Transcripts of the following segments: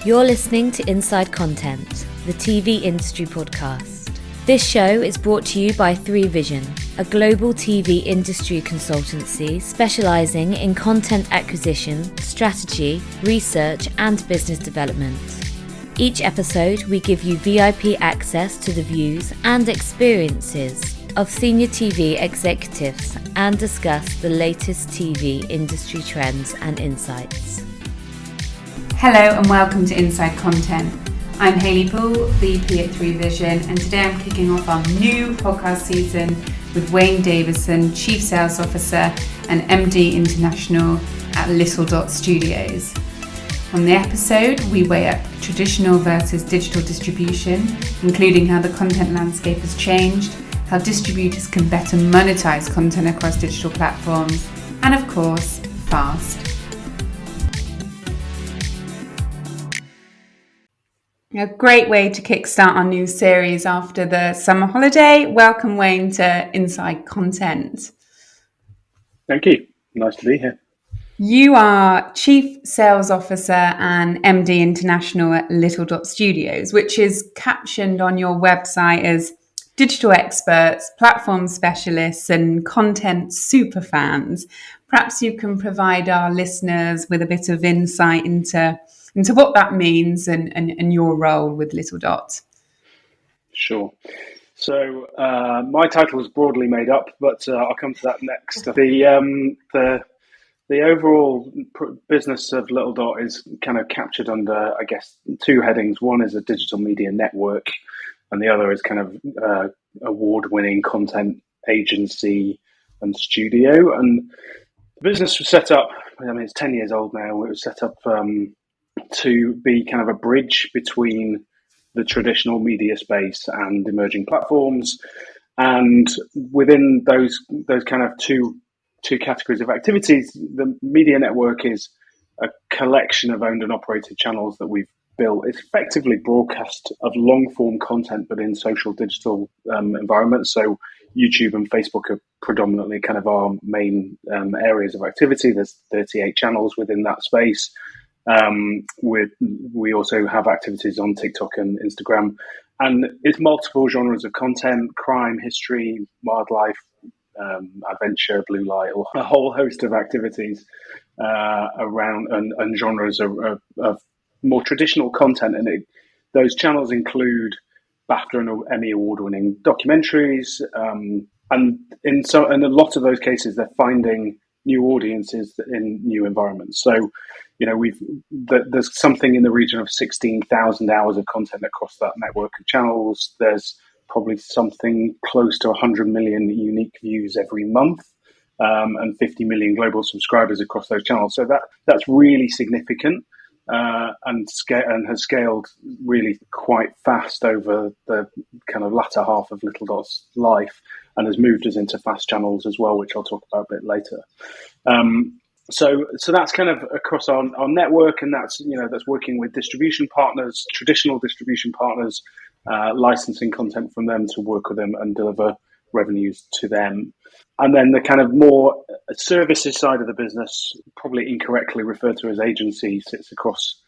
You're listening to Inside Content, the TV industry podcast. This show is brought to you by 3Vision, a global TV industry consultancy specialising in content acquisition, strategy, research and business development. Each episode, we give you VIP access to the views and experiences of senior TV executives and discuss the latest TV industry trends and insights. Hello and welcome to Inside Content. I'm Hayley Bull, VP at 3Vision, and today I'm kicking off our new podcast season with Wayne Davison, Chief Sales Officer and MD International at Little Dot Studios. On the episode, we weigh up traditional versus digital distribution, including how the content landscape has changed, how distributors can better monetize content across digital platforms, and of course, fast. A great way to kickstart our new series after the summer holiday. Welcome, Wayne, to Inside Content. Thank you. Nice to be here. You are Chief Sales Officer and MD International at Little Dot Studios, which is captioned on your website as digital experts, platform specialists, and content superfans. Perhaps you can provide our listeners with a bit of insight into what that means and your role with Little Dot. Sure. So my title is broadly made up, but I'll come to that next. The overall business of Little Dot is kind of captured under, I guess, two headings. One is a digital media network, and the other is kind of award-winning content agency and studio. And the business was set up, it's 10 years old now. It was set up to be kind of a bridge between the traditional media space and emerging platforms. And within those kind of two categories of activities, the media network is a collection of owned and operated channels that we've built. It's effectively broadcast of long form content, but in social digital environments. So YouTube and Facebook are predominantly kind of our main areas of activity. There's 38 channels within that space. We also have activities on TikTok and Instagram, and it's multiple genres of content: crime, history, wildlife, adventure, blue light, or a whole host of activities around and genres of more traditional content. And those channels include BAFTA and Emmy award-winning documentaries, and in a lot of those cases, they're finding new audiences in new environments. So, there's something in the region of 16,000 hours of content across that network of channels. There's probably something close to 100 million unique views every month, and 50 million global subscribers across those channels. So that's really significant, and has scaled really quite fast over the kind of latter half of Little Dot's life, and has moved us into fast channels as well, which I'll talk about a bit later. So that's kind of across our network, and that's working with distribution partners, traditional distribution partners, licensing content from them to work with them and deliver revenues to them. And then the kind of more services side of the business, probably incorrectly referred to as agency, sits across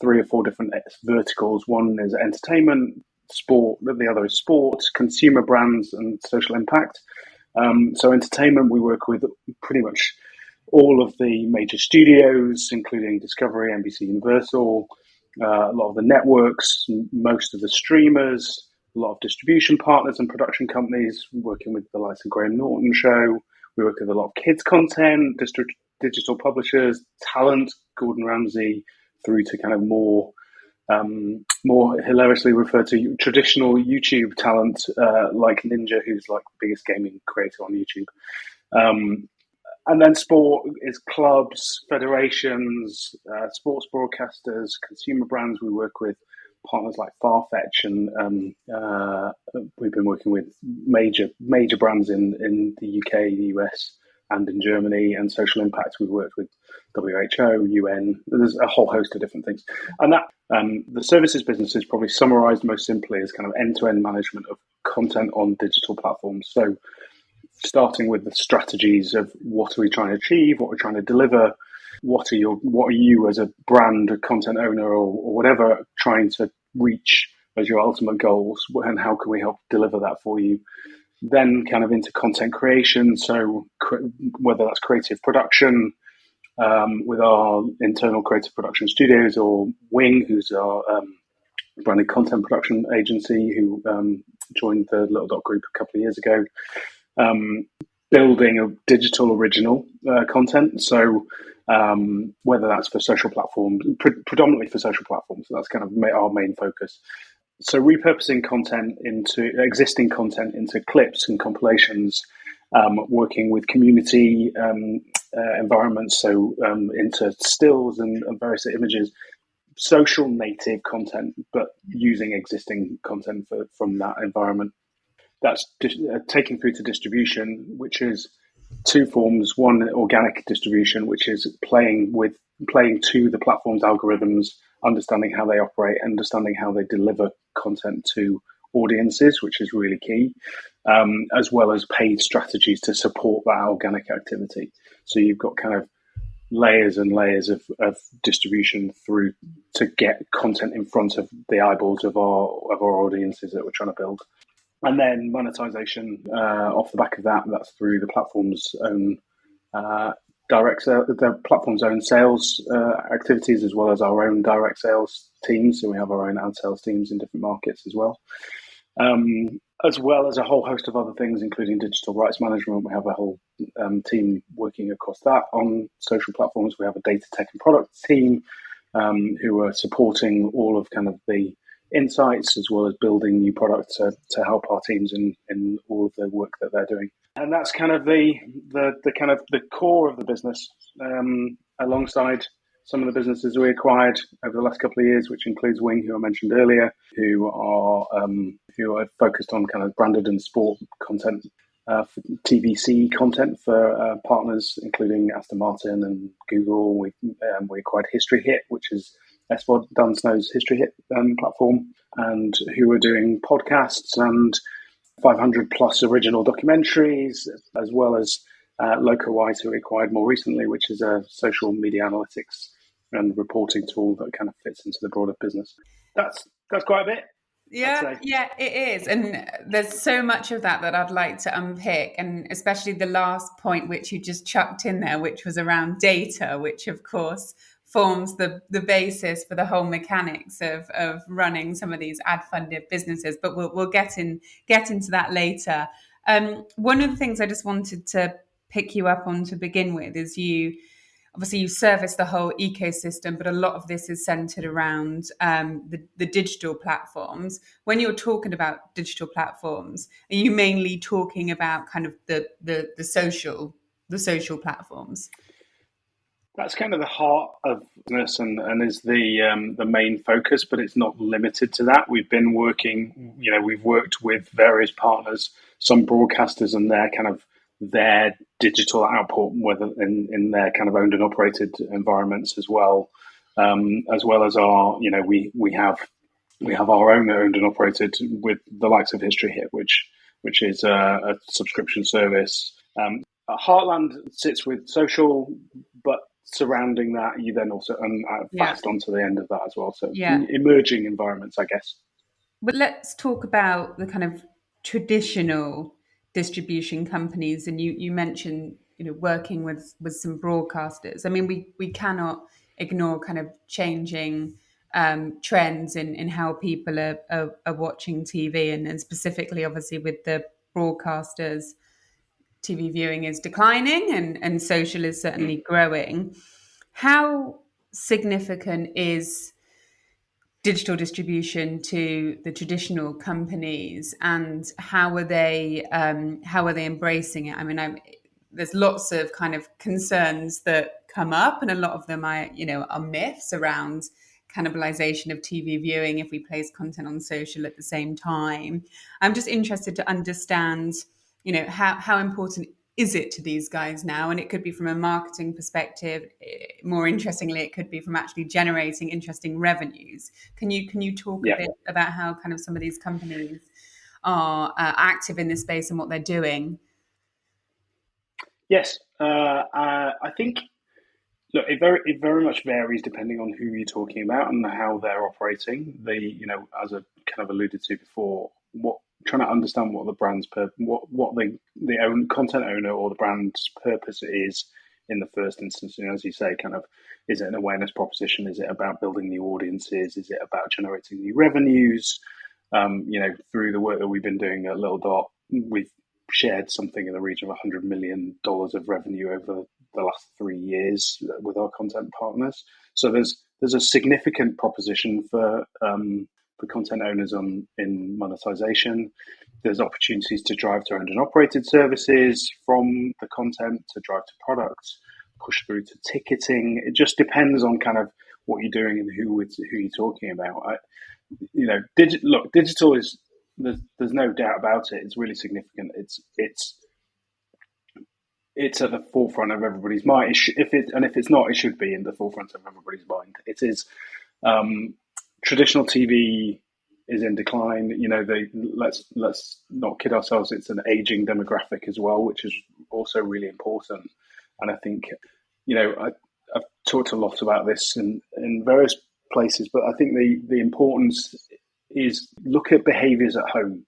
3 or 4 different verticals. One is entertainment, sport, the other is sport, consumer brands, and social impact. So entertainment, we work with pretty much all of the major studios, including Discovery, NBC Universal, a lot of the networks, most of the streamers, a lot of distribution partners and production companies, working with the likes of Graham Norton Show. We work with a lot of kids content, digital publishers, talent, Gordon Ramsay, through to kind of more hilariously referred to traditional YouTube talent, like Ninja, who's like the biggest gaming creator on YouTube. And then sport is clubs, federations, sports broadcasters, consumer brands. We work with partners like Farfetch, and we've been working with major brands in the UK, the US, and in Germany. And social impact, we've worked with WHO, UN. There's a whole host of different things. And that the services business is probably summarized most simply as kind of end-to-end management of content on digital platforms. So starting with the strategies of what are we trying to achieve, what we're trying to deliver, what are you as a brand, a content owner, or whatever, trying to reach as your ultimate goals, and how can we help deliver that for you? Then kind of into content creation, so whether that's creative production, with our internal creative production studios, or Wing, who's our branded content production agency, who joined the Little Dot Group a couple of years ago, building a digital original content. So whether that's for social platforms, predominantly for social platforms, so that's kind of our main focus. So repurposing content into existing content into clips and compilations, working with community environments, so into stills and various images, social native content, but using existing content from that environment. That's taking through to distribution, which is two forms. One, organic distribution, which is playing to the platform's algorithms, understanding how they operate, understanding how they deliver content to audiences, which is really key, as well as paid strategies to support that organic activity. So you've got kind of layers and layers of distribution through to get content in front of the eyeballs of our audiences that we're trying to build. And then monetization off the back of that, that's through the platform's own the platform's own sales activities, as well as our own direct sales teams. So we have our own ad sales teams in different markets as well. As well as a whole host of other things, including digital rights management. We have a whole team working across that on social platforms. We have a data tech and product team who are supporting all of kind of the insights, as well as building new products to help our teams in all of the work that they're doing. And that's kind of the kind of the core of the business, alongside some of the businesses we acquired over the last couple of years, which includes Wing, who I mentioned earlier, who are focused on kind of branded and sport content, for TVC content for partners, including Aston Martin and Google. We acquired History Hit, which is SVOD, Dan Snow's History Hit platform, and who are doing podcasts and 500 plus original documentaries, as well as LocoWise, who we acquired more recently, which is a social media analytics and reporting tool that kind of fits into the broader business. That's quite a bit. Yeah, it is. And there's so much of that I'd like to unpick, and especially the last point which you just chucked in there, which was around data, which of course forms the basis for the whole mechanics of running some of these ad-funded businesses. But we'll get into that later. One of the things I just wanted to pick you up on to begin with is you service the whole ecosystem, but a lot of this is centered around the digital platforms. When you're talking about digital platforms, are you mainly talking about kind of the social platforms? That's kind of the heart of business and is the main focus, but it's not limited to that. We've been working, we've worked with various partners, some broadcasters and their digital output, whether in their kind of owned and operated environments as well as our, we have our own owned and operated with the likes of History Hit, which is a subscription service. Heartland sits with social, but surrounding that, you then also fast onto the end of that as well. So emerging environments, I guess. But let's talk about the kind of traditional distribution companies, and you mentioned working with some broadcasters. I mean, we cannot ignore kind of changing trends in how people are watching TV, and specifically obviously with the broadcasters, TV viewing is declining and social is certainly growing. How significant is digital distribution to the traditional companies, and how are they embracing it? I mean, there's lots of kind of concerns that come up, and a lot of them are myths around cannibalization of TV viewing if we place content on social at the same time. I'm just interested to understand, how important is it to these guys now? And it could be from a marketing perspective. More interestingly, it could be from actually generating interesting revenues. Can you talk a bit about how kind of some of these companies are active in this space and what they're doing? Yes, I think Look, it very much varies depending on who you're talking about and how they're operating. As I kind of alluded to before, what trying to understand what the brand's what the own content owner or the brand's purpose is in the first instance. As you say, kind of, is it an awareness proposition? Is it about building new audiences? Is it about generating new revenues? Through the work that we've been doing at Little Dot, we've shared something in the region of $100 million of revenue over the last 3 years with our content partners. So there's a significant proposition for content owners in monetization. There's opportunities to drive to owned and operated services from the content, to drive to products, push through to ticketing. It just depends on kind of what you're doing and who you're talking about. Digital is, there's no doubt about it. It's really significant. It's at the forefront of everybody's mind. If it's not, it should be in the forefront of everybody's mind. It is. Traditional TV is in decline. Let's not kid ourselves. It's an aging demographic as well, which is also really important. And I think, I've talked a lot about this in various places, but I think the importance is look at behaviours at home.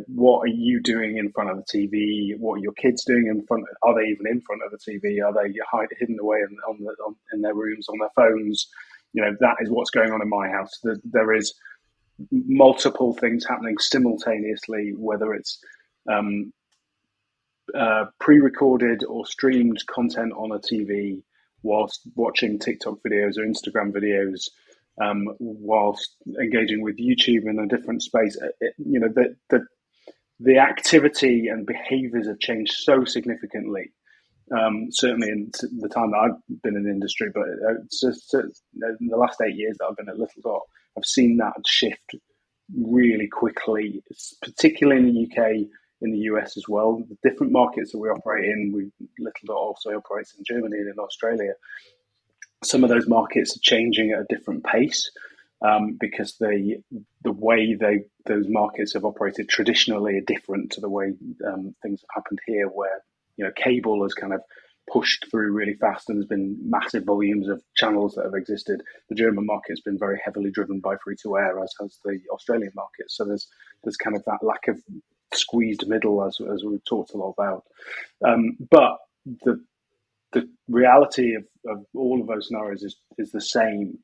What are you doing in front of the TV? What are your kids doing in front? Are they even in front of the TV? Are they hidden away in their rooms on their phones? That is what's going on in my house. There is multiple things happening simultaneously, whether it's pre-recorded or streamed content on a TV whilst watching TikTok videos or Instagram videos, whilst engaging with YouTube in a different space. The activity and behaviours have changed so significantly. Certainly in the time that I've been in the industry, but it's just in the last 8 years that I've been at Little Dot, I've seen that shift really quickly, particularly in the UK, in the US as well. The different markets that we operate in, Little Dot also operates in Germany and in Australia. Some of those markets are changing at a different pace because the way those markets have operated traditionally are different to the way things have happened here, where cable has kind of pushed through really fast and there's been massive volumes of channels that have existed. The German market has been very heavily driven by free-to-air, as has the Australian market. So there's kind of that lack of squeezed middle, as we've talked a lot about. But the reality of all of those scenarios is the same.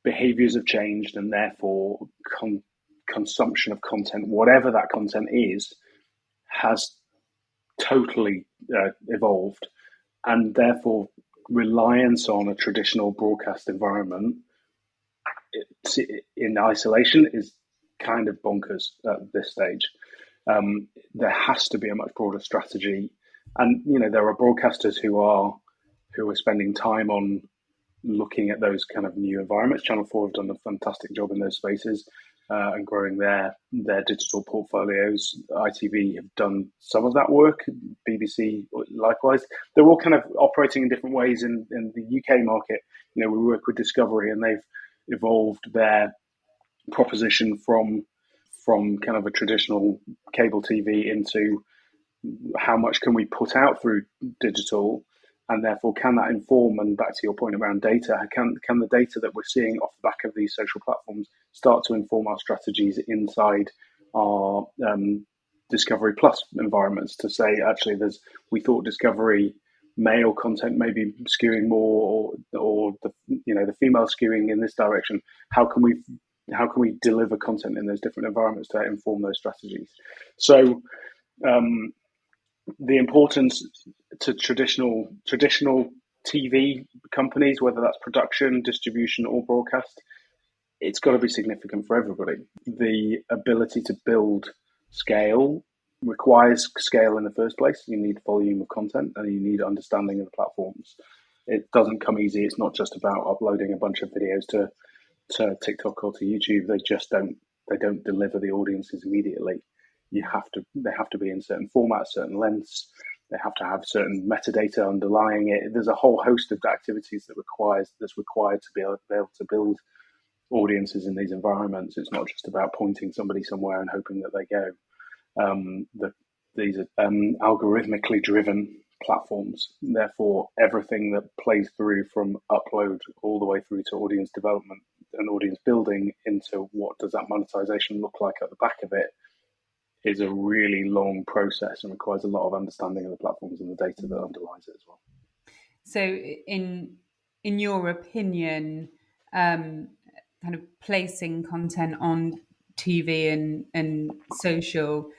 Behaviours have changed, and therefore consumption of content, whatever that content is, has totally evolved, and therefore reliance on a traditional broadcast environment in isolation is kind of bonkers at this stage. There has to be a much broader strategy, and there are broadcasters who are spending time on looking at those kind of new environments. Channel 4 have done a fantastic job in those spaces and growing their digital portfolios. ITV have done some of that work, BBC likewise. They're all kind of operating in different ways in the UK market. We work with Discovery, and they've evolved their proposition from kind of a traditional cable TV into how much can we put out through digital, and therefore can that inform, and back to your point around data, can the data that we're seeing off the back of these social platforms start to inform our strategies inside our Discovery Plus environments, to say, actually, we thought Discovery male content may be skewing more, or the female skewing in this direction. How can we deliver content in those different environments to inform those strategies? So the importance to traditional TV companies, whether that's production, distribution, or broadcast, it's got to be significant for everybody. The ability to build scale requires scale in the first place. You need volume of content, and you need understanding of the platforms. It doesn't come easy. It's not just about uploading a bunch of videos to TikTok or to YouTube. They don't deliver the audiences immediately. They have to be in certain formats, certain lengths. They have to have certain metadata underlying it. There's a whole host of activities that's required to be able to build audiences in these environments. It's not just about pointing somebody somewhere and hoping that they go. These are algorithmically driven platforms. Therefore, everything that plays through from upload all the way through to audience development and audience building into what does that monetization look like at the back of it is a really long process and requires a lot of understanding of the platforms and the data that underlies it as well. So in your opinion, kind of placing content on TV and social,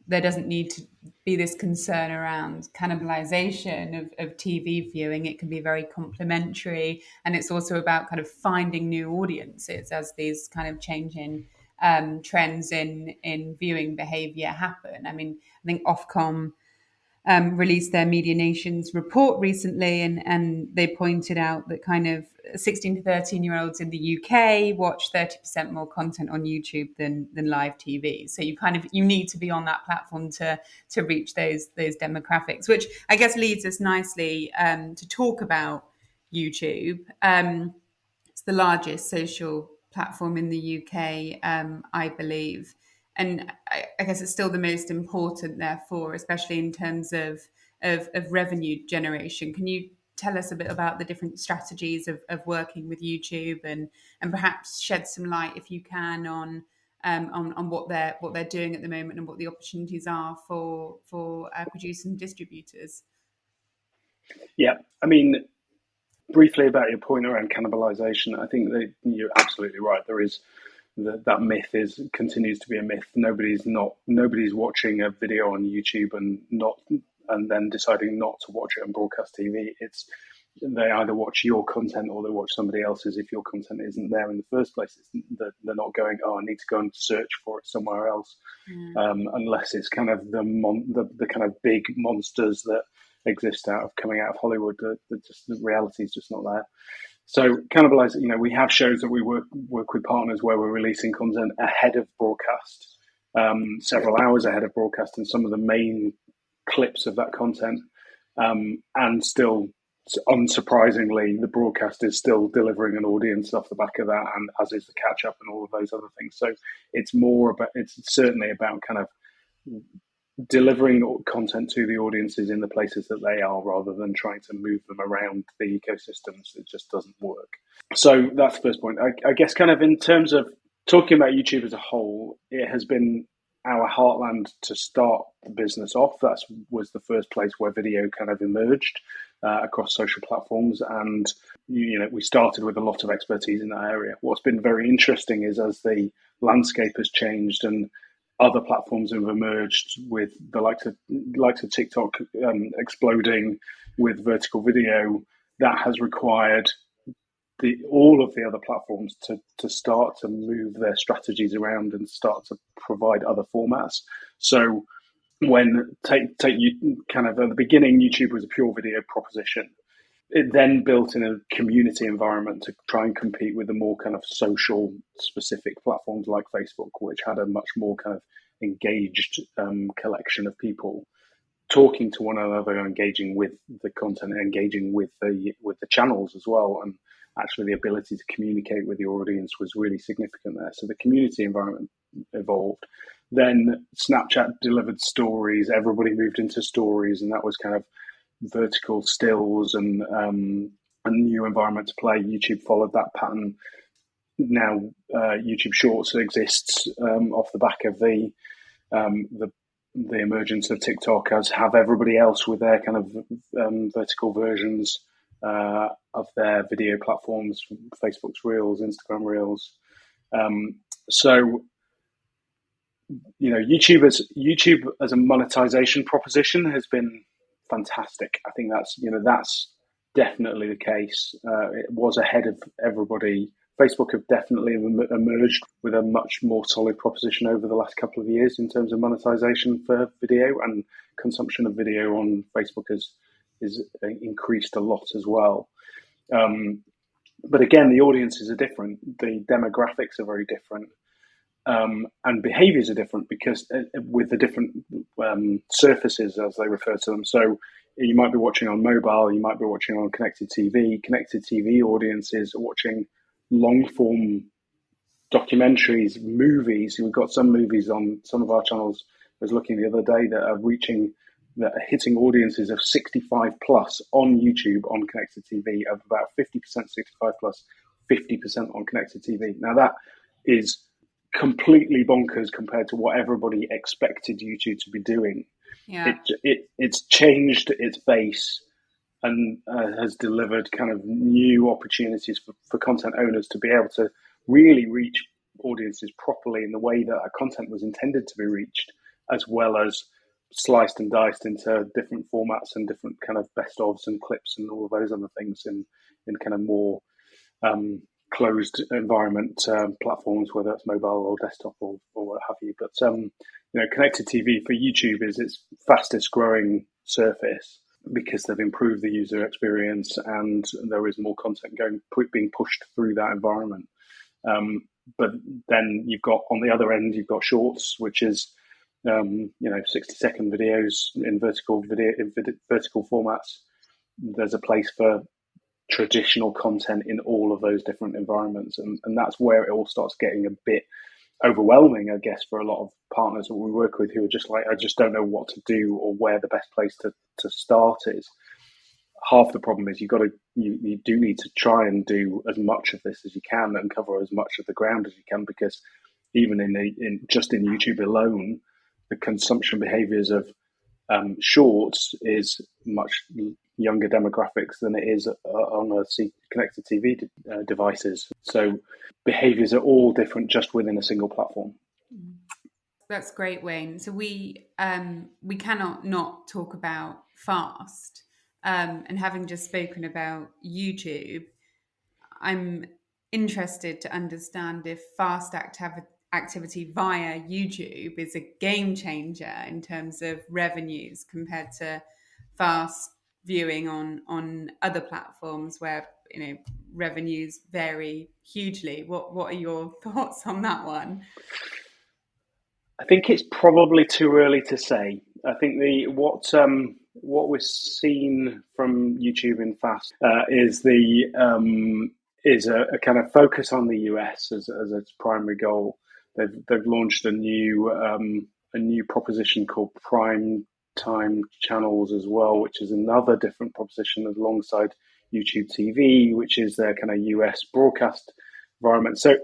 there doesn't need to be this concern around cannibalization of TV viewing. It can be very complementary, and it's also about kind of finding new audiences as these kind of changing trends in viewing behavior happen. I mean, I think Ofcom released their Media Nations report recently, and they pointed out that kind of 16 to 13-year-olds in the UK watch 30% more content on YouTube than live TV. So you need to be on that platform to reach those demographics, which I guess leads us nicely to talk about YouTube. It's the largest social platform in the UK, I believe. And I guess it's still the most important, therefore, especially in terms of revenue generation. Can you tell us a bit about the different strategies of working with YouTube and perhaps shed some light, if you can, on what they're doing at the moment and what the opportunities are for producers and distributors? Yeah, I mean, briefly about your point around cannibalization, I think that you're absolutely right. There is that myth continues to be a myth. Nobody's watching a video on YouTube and then deciding not to watch it on broadcast TV. They either watch your content or they watch somebody else's. If your content isn't there in the first place, they're not going, oh, I need to go and search for it somewhere else, unless it's kind of the kind of big monsters that exist coming out of Hollywood. The reality is just not there. So cannibalize, we have shows that we work with partners where we're releasing content ahead of broadcast, several hours ahead of broadcast, and some of the main clips of that content, and still, unsurprisingly, the broadcast is still delivering an audience off the back of that, and as is the catch up and all of those other things. So it's certainly about kind of delivering content to the audiences in the places that they are, rather than trying to move them around the ecosystems. It just doesn't work. So that's the first point. I guess kind of in terms of talking about YouTube as a whole, it has been our heartland to start the business off. That was the first place where video kind of emerged across social platforms. And, we started with a lot of expertise in that area. What's been very interesting is as the landscape has changed and other platforms have emerged, with the likes of TikTok exploding with vertical video, that has required all of the other platforms to start to move their strategies around and start to provide other formats. So when take you kind of at the beginning, YouTube was a pure video proposition. It then built in a community environment to try and compete with the more kind of social specific platforms like Facebook, which had a much more kind of engaged collection of people talking to one another, engaging with the content, engaging with the channels as well. And actually the ability to communicate with the audience was really significant there. So the community environment evolved. Then Snapchat delivered stories. Everybody moved into stories, and that was kind of vertical stills and a new environment to play. YouTube followed that pattern. Now YouTube Shorts exists off the back of the emergence of TikTok, as have everybody else with their kind of vertical versions of their video platforms, Facebook's Reels, Instagram Reels. So YouTube as a monetization proposition has been fantastic. I think that's definitely the case. It was ahead of everybody. Facebook have definitely emerged with a much more solid proposition over the last couple of years in terms of monetization for video, and consumption of video on Facebook is increased a lot as well. But again, the audiences are different. The demographics are very different. And behaviors are different because with the different surfaces, as they refer to them. So you might be watching on mobile, you might be watching on connected TV. Connected TV audiences are watching long form documentaries, movies. We've got some movies on some of our channels. I was looking the other day that are reaching that are hitting audiences of 65 plus on YouTube on connected TV, of about 50% 65 plus, 50% on connected TV. Now that is completely bonkers compared to what everybody expected YouTube to be doing. Yeah. It's changed its base and has delivered kind of new opportunities for content owners to be able to really reach audiences properly in the way that our content was intended to be reached, as well as sliced and diced into different formats and different kind of best ofs and clips and all of those other things in kind of more closed environment platforms, whether it's mobile or desktop or what have you. But connected TV for YouTube is its fastest growing surface because they've improved the user experience and there is more content being pushed through that environment. But then you've got, on the other end, you've got Shorts, which is 60-second videos in vertical formats. There's a place for traditional content in all of those different environments, and that's where it all starts getting a bit overwhelming, I guess, for a lot of partners that we work with who are just like, I just don't know what to do or where the best place to start is. Half the problem is you do need to try and do as much of this as you can and cover as much of the ground as you can, because even in YouTube alone, the consumption behaviors of Shorts is much younger demographics than it is on connected TV devices. So behaviors are all different just within a single platform. That's great, Wayne. So we cannot not talk about FAST. And having just spoken about YouTube, I'm interested to understand if FAST activity via YouTube is a game changer in terms of revenues compared to fast viewing on other platforms where revenues vary hugely. What are your thoughts on that one? I think it's probably too early to say. I think what we're seeing from YouTube in FAST is a kind of focus on the US as its primary goal. They've launched a new proposition called Prime Time Channels as well, which is another different proposition alongside YouTube TV, which is their kind of US broadcast environment. So,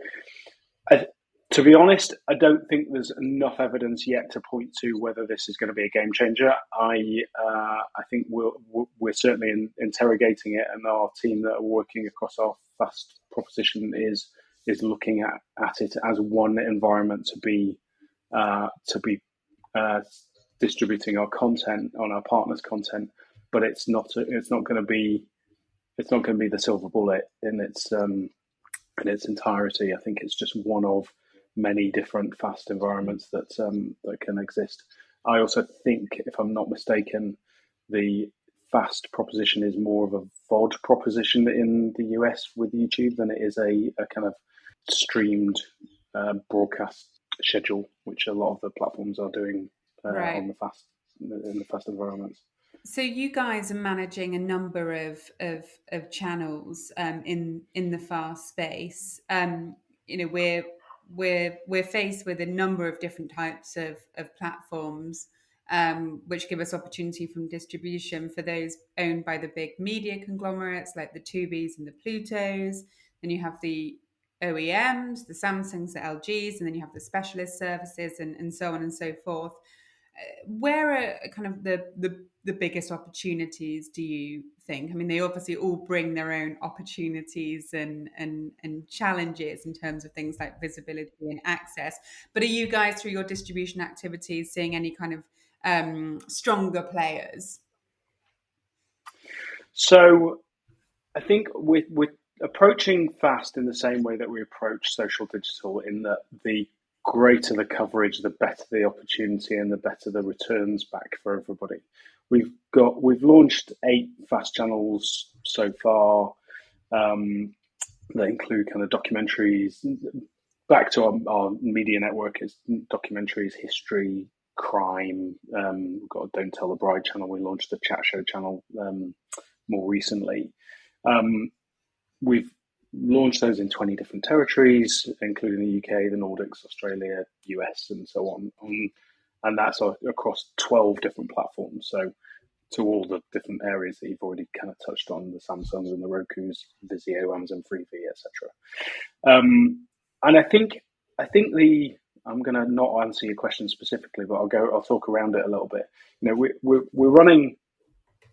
to be honest, I don't think there's enough evidence yet to point to whether this is going to be a game changer. I think we're certainly interrogating it, and our team that are working across our FAST proposition is looking at it as one environment to be distributing our content on our partners' content, but it's not going to be the silver bullet in its entirety. I think it's just one of many different FAST environments that can exist. I also think, if I'm not mistaken, the FAST proposition is more of a VOD proposition in the US with YouTube than it is a kind of streamed broadcast schedule, which a lot of the platforms are doing right. in the FAST environments. So you guys are managing a number of channels in the FAST space. We're faced with a number of different types of platforms, which give us opportunity from distribution for those owned by the big media conglomerates like the Tubis and the Plutos. Then you have the OEMs, the Samsungs, the LGs, and then you have the specialist services and so on and so forth. Where are kind of the biggest opportunities, do you think? I mean, they obviously all bring their own opportunities and challenges in terms of things like visibility and access. But are you guys, through your distribution activities, seeing any kind of stronger players? So I think we're approaching FAST in the same way that we approach social digital, in that the greater the coverage, the better the opportunity and the better the returns back for everybody. We've launched 8 FAST channels so far. They include kind of documentaries. Back to our media network is documentaries, history, crime. We've got a Don't Tell the Bride channel. We launched a chat show channel more recently. We've launched those in 20 different territories, including the UK, the Nordics, Australia, US, and so on and that's across 12 different platforms. So to all the different areas that you've already kind of touched on, the Samsungs and the Rokus, Vizio, Amazon Freevee, etc. And I think I'm going to not answer your question specifically, but I'll talk around it a little bit. We're running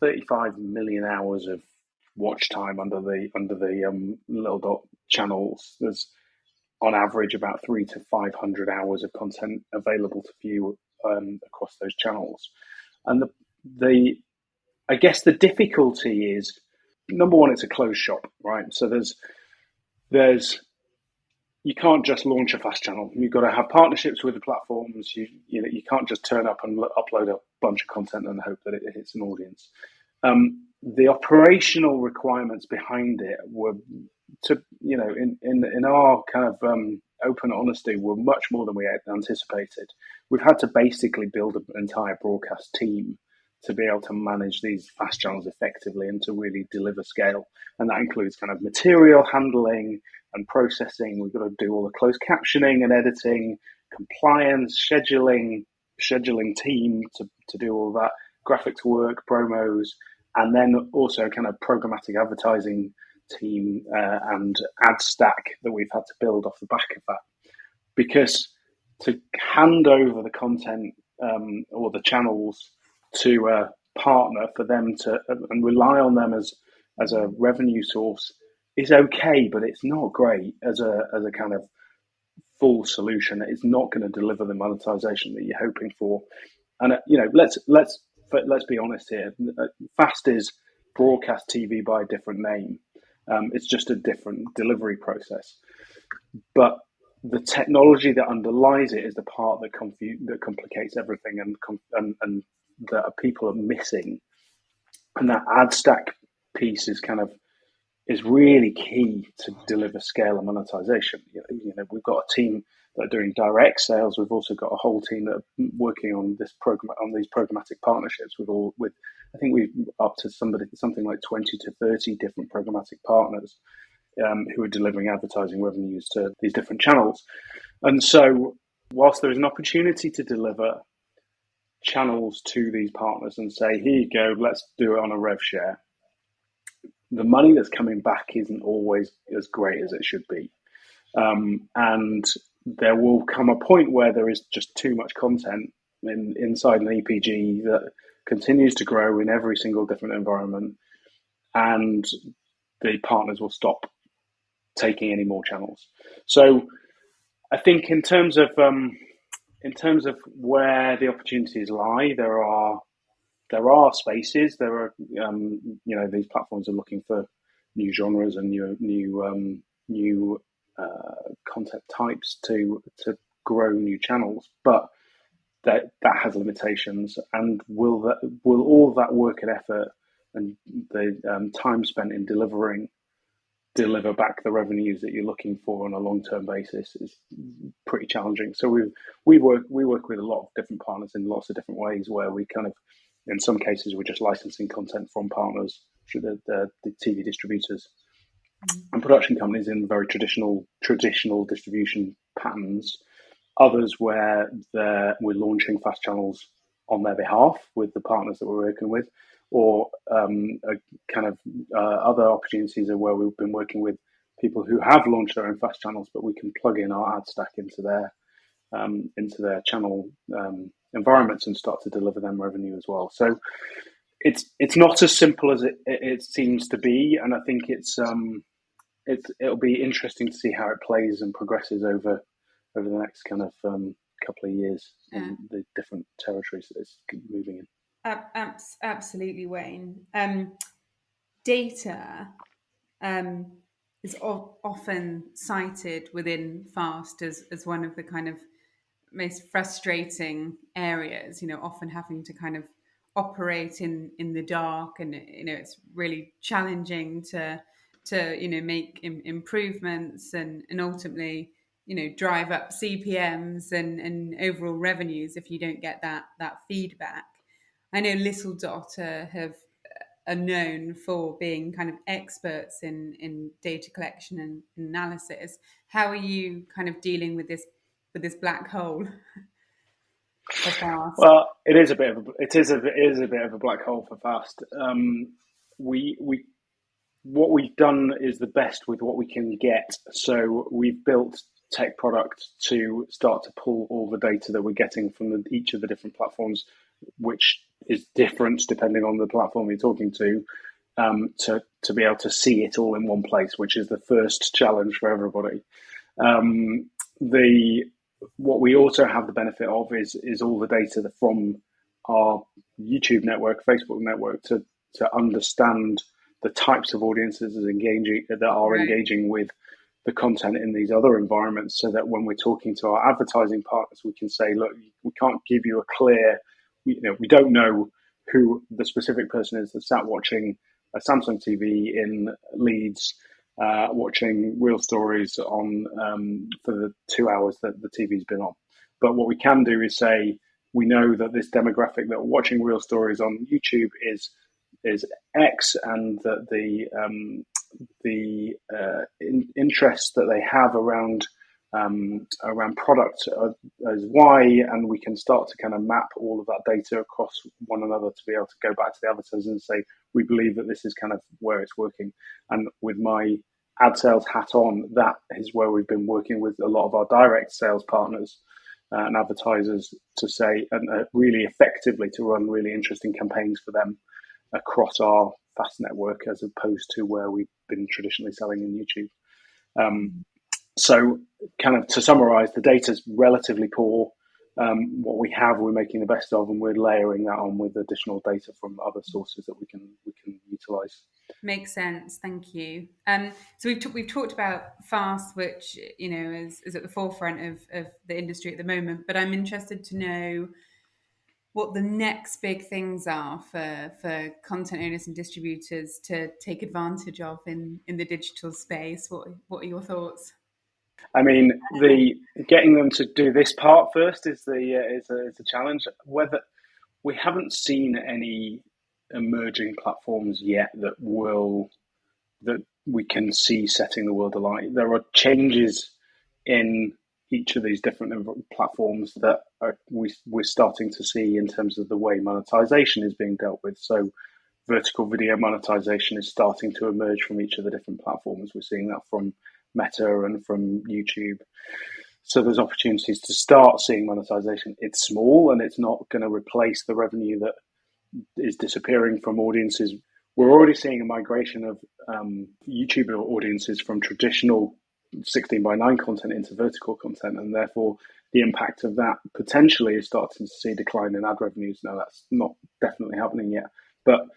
35 million hours of watch time under the little dot channels. There's on average about 300 to 500 hours of content available to view across those channels. And the I guess the difficulty is, number one, it's a closed shop, right? So there's you can't just launch a fast channel. You've got to have partnerships with the platforms. You can't just turn up and upload a bunch of content and hope that it hits an audience. The operational requirements behind it were in our kind of open honesty were much more than we had anticipated. We've had to basically build an entire broadcast team to be able to manage these fast channels effectively and to really deliver scale. And that includes kind of material handling and processing. We've got to do all the closed captioning and editing, compliance, scheduling team to do all that, graphics work, promos, and then also kind of programmatic advertising team and ad stack that we've had to build off the back of that. Because to hand over the content or the channels to a partner for them to and rely on them as a revenue source is okay, but it's not great as a kind of full solution. It's not going to deliver the monetization that you're hoping for. And let's be honest here. Fast is broadcast TV by a different name. It's just a different delivery process. But the technology that underlies it is the part that complicates everything and that people are missing. And that ad stack piece is really key to deliver scale and monetization. We've got a team that are doing direct sales. We've also got a whole team that are working on this program, on these programmatic partnerships with I think we've up to something like 20 to 30 different programmatic partners who are delivering advertising revenues to these different channels. And so whilst there is an opportunity to deliver channels to these partners and say, here you go, let's do it on a rev share, the money that's coming back isn't always as great as it should be. And there will come a point where there is just too much content inside an EPG that continues to grow in every single different environment, and the partners will stop taking any more channels. So I think in terms of where the opportunities lie, there are spaces. There are these platforms are looking for new genres and new content types to grow new channels, but that has limitations. And will all that work and effort and the time spent in deliver back the revenues that you're looking for on a long-term basis is pretty challenging. So we work with a lot of different partners in lots of different ways, where we kind of, in some cases, we're just licensing content from partners, the TV distributors and production companies in very traditional distribution patterns. Others where we're launching fast channels on their behalf with the partners that we're working with, or other opportunities are where we've been working with people who have launched their own fast channels, but we can plug in our ad stack into their channel environments and start to deliver them revenue as well. So it's not as simple as it seems to be, and I think it'll be interesting to see how it plays and progresses over the next kind of couple of years in the different territories that it's moving in. Absolutely, Wayne. Data is often cited within FAST as one of the kind of most frustrating areas, often having to kind of operate in the dark, and it's really challenging to make improvements and ultimately drive up CPMs and overall revenues if you don't get that feedback. I know Little Dot are known for being kind of experts in data collection and analysis. How are you kind of dealing with this black hole? for Fast? Well, it is a bit of a black hole for Fast. We what we've done is the best with what we can get. So we've built tech product to start to pull all the data that we're getting from each of the different platforms, which is different depending on the platform you're talking to be able to see it all in one place, which is the first challenge for everybody. The What we also have the benefit of is all the data from our YouTube network, Facebook network, to understand the types of audiences that are Right. engaging with the content in these other environments, so that when we're talking to our advertising partners, we can say, look, we can't give you a clear, we don't know who the specific person is that sat watching a Samsung TV in Leeds, watching real stories on for the 2 hours that the TV's been on. But what we can do is say, we know that this demographic that are watching real stories on YouTube is X, and that the interest that they have around product as Y, and we can start to kind of map all of that data across one another to be able to go back to the advertisers and say, we believe that this is kind of where it's working. And with my ad sales hat on, that is where we've been working with a lot of our direct sales partners and advertisers to say, and really effectively to run really interesting campaigns for them across our Fast network, as opposed to where we've been traditionally selling in YouTube. So kind of to summarize, the data's relatively poor. What we have, we're making the best of, and we're layering that on with additional data from other sources that we can utilize. Makes sense. Thank you. So we've talked about Fast, which is at the forefront of the industry at the moment. But I'm interested to know what the next big things are for content owners and distributors to take advantage of in the digital space. What are your thoughts? I mean, the getting them to do this part first is a challenge. Whether we haven't seen any emerging platforms yet that we can see setting the world alight. There are changes in each of these different platforms that we're starting to see in terms of the way monetization is being dealt with. So vertical video monetization is starting to emerge from each of the different platforms. We're seeing that from Meta and from YouTube. So there's opportunities to start seeing monetization. It's small, and it's not going to replace the revenue that is disappearing from audiences. We're already seeing a migration of YouTube audiences from traditional 16:9 content into vertical content, and therefore the impact of that potentially is starting to see a decline in ad revenues. Now, that's not definitely happening yet, but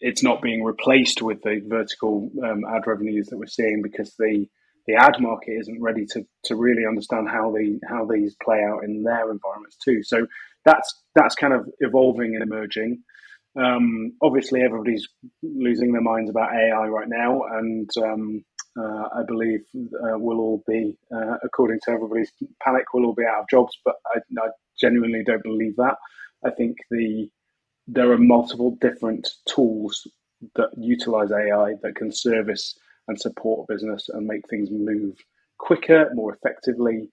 it's not being replaced with the vertical ad revenues that we're seeing, because the ad market isn't ready to really understand how these play out in their environments too. So that's kind of evolving and emerging. Obviously, everybody's losing their minds about AI right now, and I believe we'll all be, according to everybody's panic, we'll all be out of jobs. But I genuinely don't believe that. I think there are multiple different tools that utilize AI that can service and support business and make things move quicker, more effectively,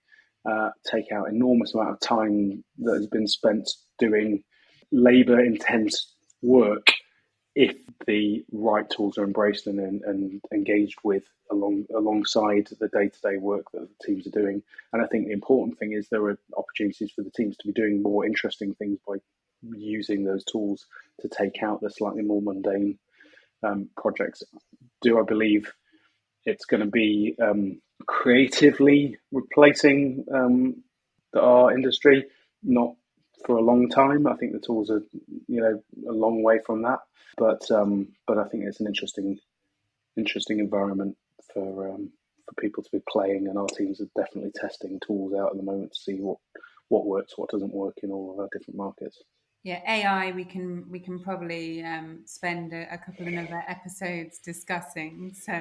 take out enormous amount of time that has been spent doing labor-intense work, if the right tools are embraced and engaged with alongside the day-to-day work that the teams are doing. And I think the important thing is there are opportunities for the teams to be doing more interesting things by using those tools to take out the slightly more mundane projects. Do I believe it's going to be creatively replacing our industry? Not for a long time. I think the tools are, a long way from that. But I think it's an interesting environment for people to be playing, and our teams are definitely testing tools out at the moment to see what works, what doesn't work in all of our different markets. Yeah, AI. We can probably spend a couple of other episodes discussing. So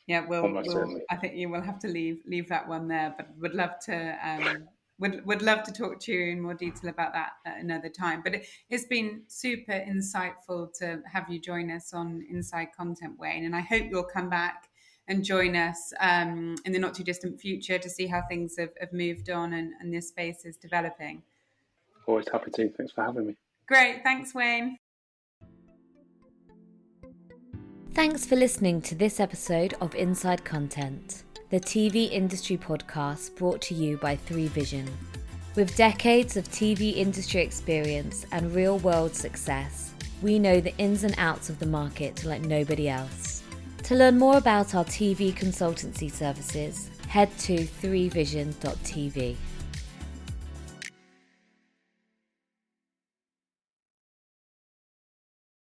yeah, Certainly. I think you will have to leave that one there. But would love to would love to talk to you in more detail about that at another time. But it's been super insightful to have you join us on Inside Content, Wayne, and I hope you'll come back and join us in the not too distant future to see how things have moved on and this space is developing. Always happy to. Thanks for having me. Great. Thanks, Wayne. Thanks for listening to this episode of Inside Content, the TV industry podcast brought to you by 3Vision. With decades of TV industry experience and real-world success, we know the ins and outs of the market like nobody else. To learn more about our TV consultancy services, head to 3vision.tv.